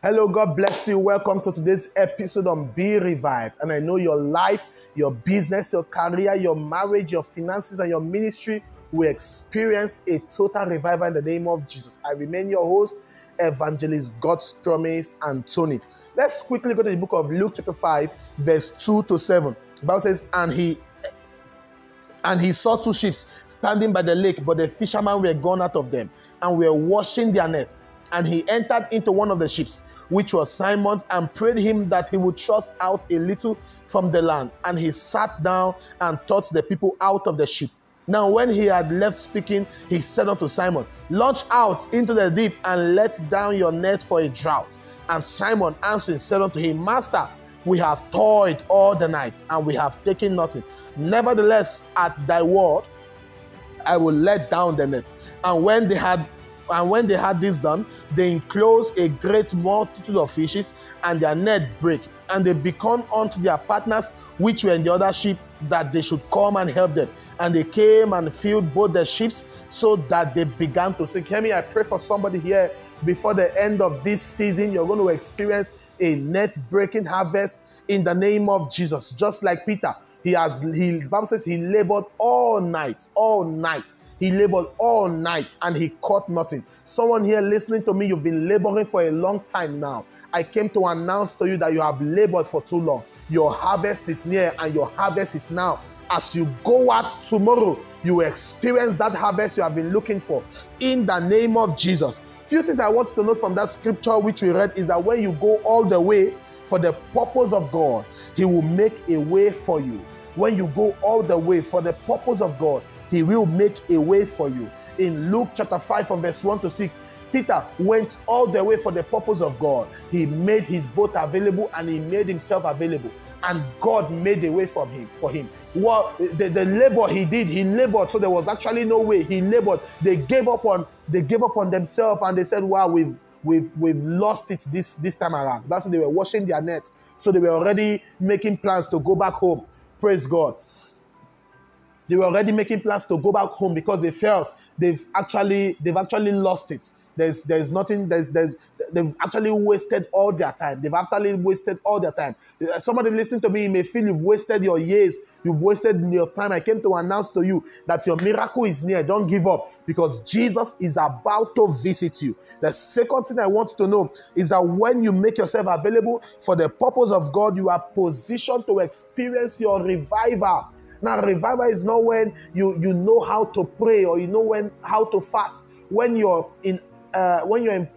Hello, God bless you. Welcome to today's episode on Be Revived. And I know your life, your business, your career, your marriage, your finances, and your ministry will experience a total revival in the name of Jesus. I remain your host, Evangelist God's Promise, Anthony. Let's quickly go to the book of Luke chapter 5, verse 2 to 7. The Bible says, And he saw two ships standing by the lake, but the fishermen were gone out of them, and were washing their nets. And he entered into one of the ships, which was Simon's, and prayed him that he would thrust out a little from the land. And he sat down and taught the people out of the ship. Now when he had left speaking, he said unto Simon, Launch out into the deep, and let down your net for a draught. And Simon answering said unto him, Master, we have toiled all the night, and we have taken nothing. Nevertheless, at thy word, I will let down the net. And when they had this done, they enclosed a great multitude of fishes, and their net brake. And they beckoned unto their partners which were in the other ship, that they should come and help them. And they came and filled both the ships, so that they began to sink. Hear me, I pray for somebody here. Before the end of this season, you're going to experience a net-breaking harvest in the name of Jesus. Just like Peter, the Bible says he labored all night. He labored all night and he caught nothing. Someone here listening to me, you've been laboring for a long time now. I came to announce to you that you have labored for too long. Your harvest is near and your harvest is now. As you go out tomorrow, you will experience that harvest you have been looking for in the name of Jesus. Few things I want you to note from that scripture which we read is that when you go all the way for the purpose of God, He will make a way for you. When you go all the way for the purpose of God, He will make a way for you. In Luke chapter 5 from verse 1 to 6, Peter went all the way for the purpose of God. He made his boat available and he made himself available. And God made a way for him. Well, the labor he did, he labored, so there was actually no way. He labored. They gave up on themselves, and they said, "Wow, we've lost it this time around." That's when they were washing their nets. So they were already making plans to go back home. Praise God. They were already making plans to go back home because they felt they've actually lost it. There's nothing. They've actually wasted all their time. Somebody listening to me may feel you've wasted your years. You've wasted your time. I came to announce to you that your miracle is near. Don't give up, because Jesus is about to visit you. The second thing I want you to know is that when you make yourself available for the purpose of God, you are positioned to experience your revival. Now, revival is not when you know how to pray or you know how to fast. When you're in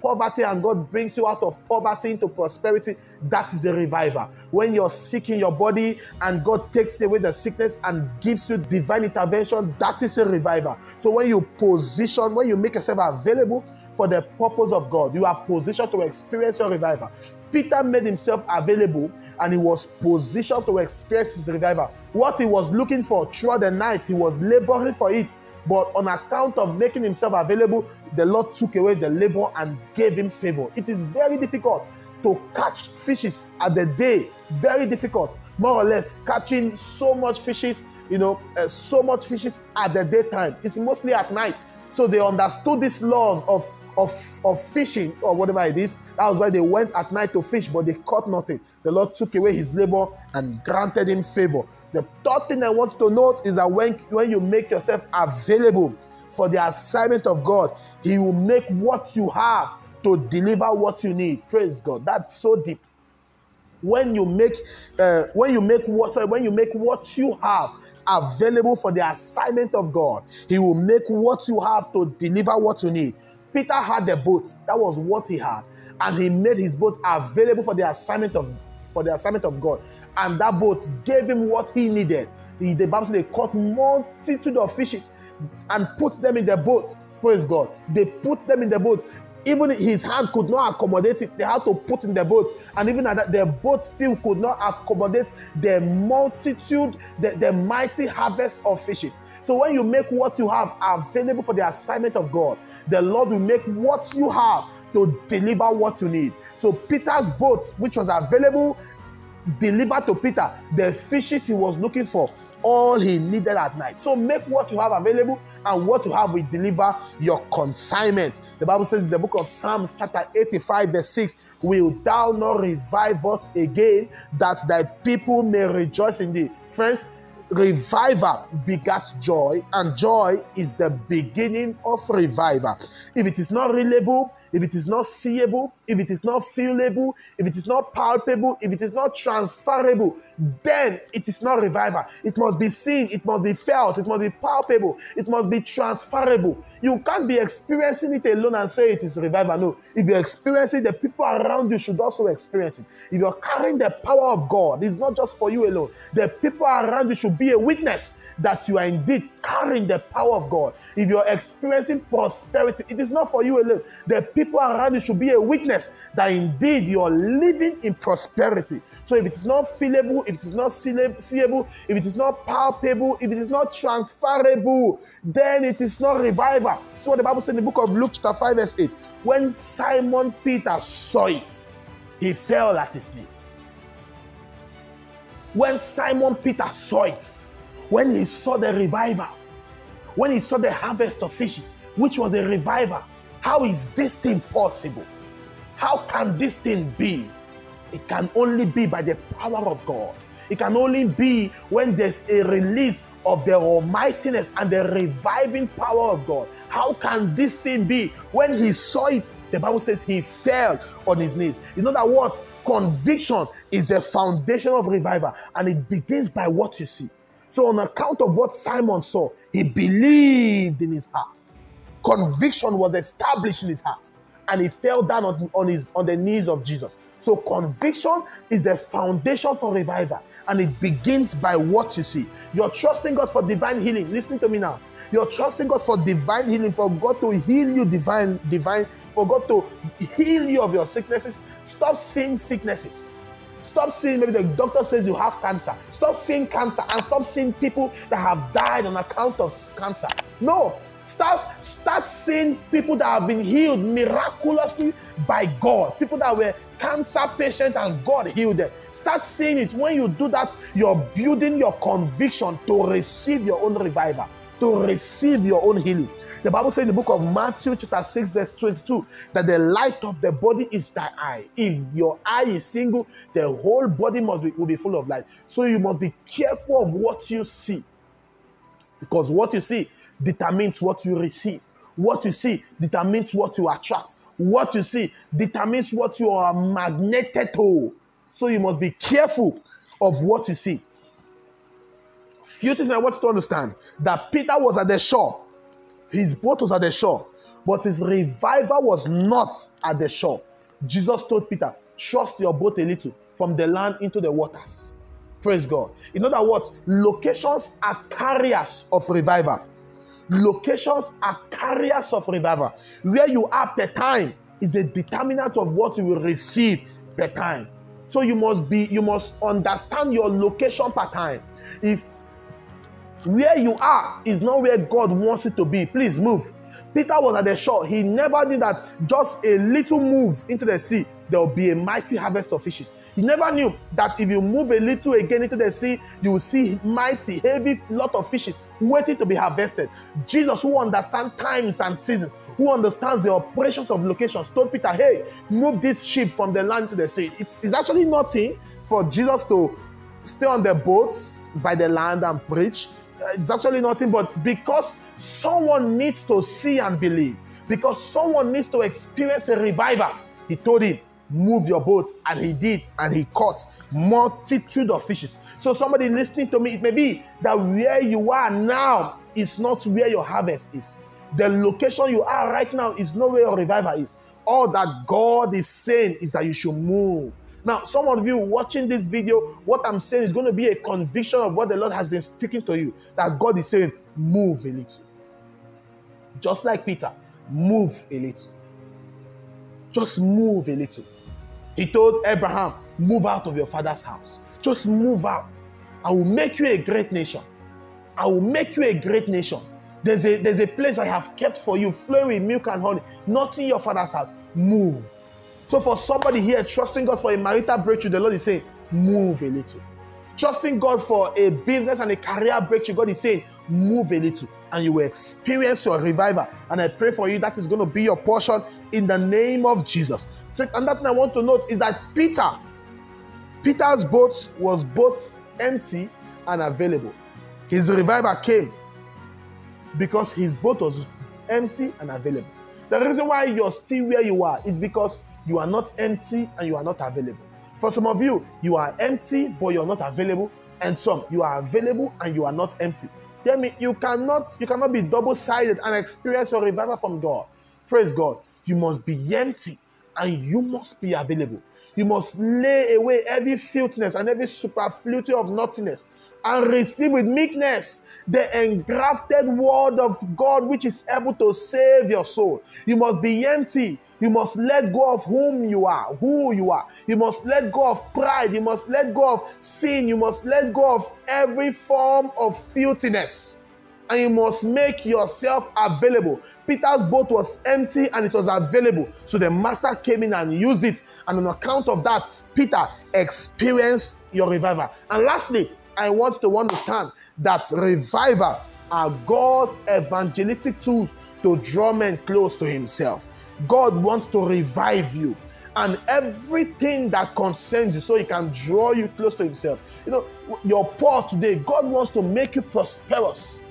poverty and God brings you out of poverty into prosperity, that is a revival. When you're sick in your body and God takes away the sickness and gives you divine intervention, that is a revival. So when you make yourself available for the purpose of God, you are positioned to experience your revival. Peter made himself available and he was positioned to experience his revival. What he was looking for throughout the night, he was laboring for it. But on account of making himself available, the Lord took away the labor and gave him favor. It is very difficult to catch fishes at the day. Very difficult. More or less, catching so much fishes, so much fishes at the daytime. It's mostly at night. So they understood these laws of fishing or whatever it is. That was why they went at night to fish, but they caught nothing. The Lord took away his labor and granted him favor. The third thing I want you to note is that when you make yourself available for the assignment of God, He will make what you have to deliver what you need. Praise God. That's so deep. When you make what you have available for the assignment of God, He will make what you have to deliver what you need. Peter had the boat. That was what he had. And he made his boat available for the assignment of God. And that boat gave him what he needed. The Bible says they caught multitude of fishes and put them in the boat. Praise God. They put them in the boat. Even his hand could not accommodate it. They had to put in the boat. And even at that, the boat still could not accommodate the multitude, the mighty harvest of fishes. So when you make what you have available for the assignment of God, the Lord will make what you have to deliver what you need. So Peter's boat, which was available, delivered to Peter the fishes he was looking for, all he needed at night. So make what you have available and what you have will deliver your consignment. The Bible says in the book of Psalms chapter 85 verse 6, will thou not revive us again, that thy people may rejoice in thee? Friends, revival begets joy, and joy is the beginning of revival. If it is not reliable, if it is not seeable, if it is not feelable, if it is not palpable, if it is not transferable, then it is not revival. It must be seen, it must be felt, it must be palpable, it must be transferable. You can't be experiencing it alone and say it is revival. No. If you're experiencing it, the people around you should also experience it. If you're carrying the power of God, it's not just for you alone. The people around you should be a witness that you are indeed carrying the power of God. If you're experiencing prosperity, it is not for you alone. The people around you should be a witness that indeed you're living in prosperity. So if it is not feelable, if it is not seeable, if it is not palpable, if it is not transferable, then it is not revival. So what the Bible says in the book of Luke chapter 5 verse 8, when Simon Peter saw it, he fell at his knees. When Simon Peter saw it, when he saw the revival, when he saw the harvest of fishes, which was a revival, how is this thing possible? How can this thing be? It can only be by the power of God. It can only be when there's a release of the almightiness and the reviving power of God. How can this thing be? When he saw it, the Bible says he fell on his knees. You know that what? Conviction is the foundation of revival, and it begins by what you see. So on account of what Simon saw, he believed in his heart. Conviction was established in his heart, and he fell down on the knees of Jesus. So conviction is a foundation for revival, and it begins by what you see. You're trusting God for divine healing. Listen to me now. You're trusting God for divine healing, for God to heal you for God to heal you of your sicknesses. Stop seeing sicknesses. Stop seeing, maybe the doctor says you have cancer. Stop seeing cancer and stop seeing people that have died on account of cancer. No. Start seeing people that have been healed miraculously by God. People that were cancer patients and God healed them. Start seeing it. When you do that, you're building your conviction to receive your own revival, to receive your own healing. The Bible says in the book of Matthew chapter 6 verse 22 that the light of the body is thy eye. If your eye is single, the whole body will be full of light. So you must be careful of what you see, because what you see determines what you receive. What you see determines what you attract. What you see determines what you are magneted to. So you must be careful of what you see. Few things I want you to understand: that Peter was at the shore. His boat was at the shore, but his revival was not at the shore. Jesus told Peter, trust your boat a little from the land into the waters. Praise God. In other words, locations are carriers of revival. Locations are carriers of revival. Where you are per time is a determinant of what you will receive per time. So you must understand your location per time. If where you are is not where God wants it to be, please move. Peter was at the shore. He never knew that just a little move into the sea, there will be a mighty harvest of fishes. He never knew that if you move a little again into the sea, you will see mighty, heavy lot of fishes waiting to be harvested. Jesus, who understands times and seasons, who understands the operations of locations, told Peter, hey, move this ship from the land to the sea. It's actually nothing for Jesus to stay on the boats by the land and preach. It's actually nothing, but because someone needs to see and believe, because someone needs to experience a revival, he told him, move your boat, and he did, and he caught multitude of fishes. So somebody listening to me, it may be that where you are now is not where your harvest is. The location you are right now is not where your revival is. All that God is saying is that you should move. Now, some of you watching this video, what I'm saying is going to be a conviction of what the Lord has been speaking to you. That God is saying, move a little. Just like Peter, move a little. Just move a little. He told Abraham, move out of your father's house. Just move out. I will make you a great nation. I will make you a great nation. There's a place I have kept for you, flowing with milk and honey, not in your father's house. Move. So for somebody here trusting God for a marital breakthrough, the Lord is saying, move a little. Trusting God for a business and a career breakthrough, God is saying, move a little, and you will experience your revival. And I pray for you that is going to be your portion in the name of Jesus. So another thing I want to note is that Peter's boat was both empty and available. His revival came because his boat was empty and available. The reason why you're still where you are is because you are not empty and you are not available. For some of you, you are empty but you're not available, and some, you are available and you are not empty. Hear me, you cannot be double-sided and experience your revival from God. Praise God. You must be empty and you must be available. You must lay away every filthiness and every superfluity of nothingness and receive with meekness the engrafted word of God, which is able to save your soul. You must be empty. You must let go of who you are. You must let go of pride. You must let go of sin. You must let go of every form of filthiness. And you must make yourself available. Peter's boat was empty and it was available. So the master came in and used it. And on account of that, Peter experienced your revival. And lastly, I want to understand that revival are God's evangelistic tools to draw men close to himself. God wants to revive you and everything that concerns you so he can draw you close to himself. You know, you're poor today. God wants to make you prosperous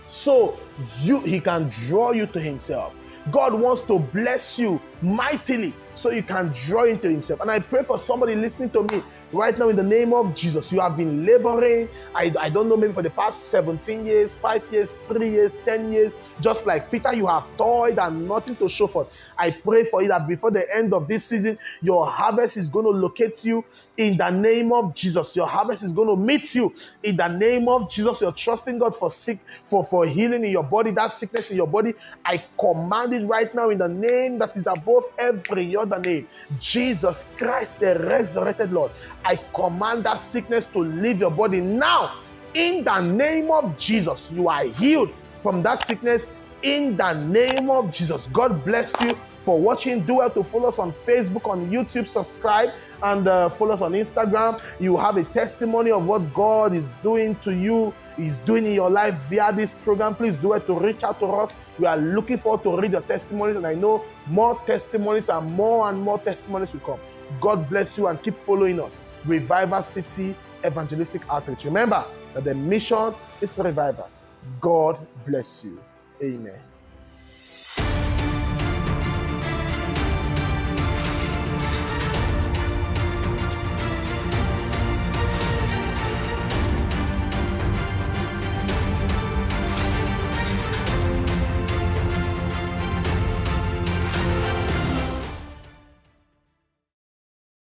so he can draw you to himself. God wants to bless you mightily so you can draw into himself. And I pray for somebody listening to me right now in the name of Jesus. You have been laboring, I don't know, maybe for the past 17 years, 5 years, 3 years, 10 years. Just like Peter, you have toiled and nothing to show for it. I pray for you that before the end of this season, your harvest is going to locate you in the name of Jesus. Your harvest is going to meet you in the name of Jesus. You're trusting God for healing in your body, that sickness in your body. I command it right now in the name that is above every other name, Jesus Christ, the resurrected Lord. I command that sickness to leave your body now. In the name of Jesus, you are healed from that sickness in the name of Jesus. God bless you for watching. Do well to follow us on Facebook, on YouTube, subscribe, and follow us on Instagram. You have a testimony of what God is doing to you, is doing in your life via this program. Please do it to reach out to us. We are looking forward to read your testimonies, and I know more testimonies and more testimonies will come. God bless you and keep following us. Revival City Evangelistic Outreach. Remember that the mission is revival. God bless you. Amen.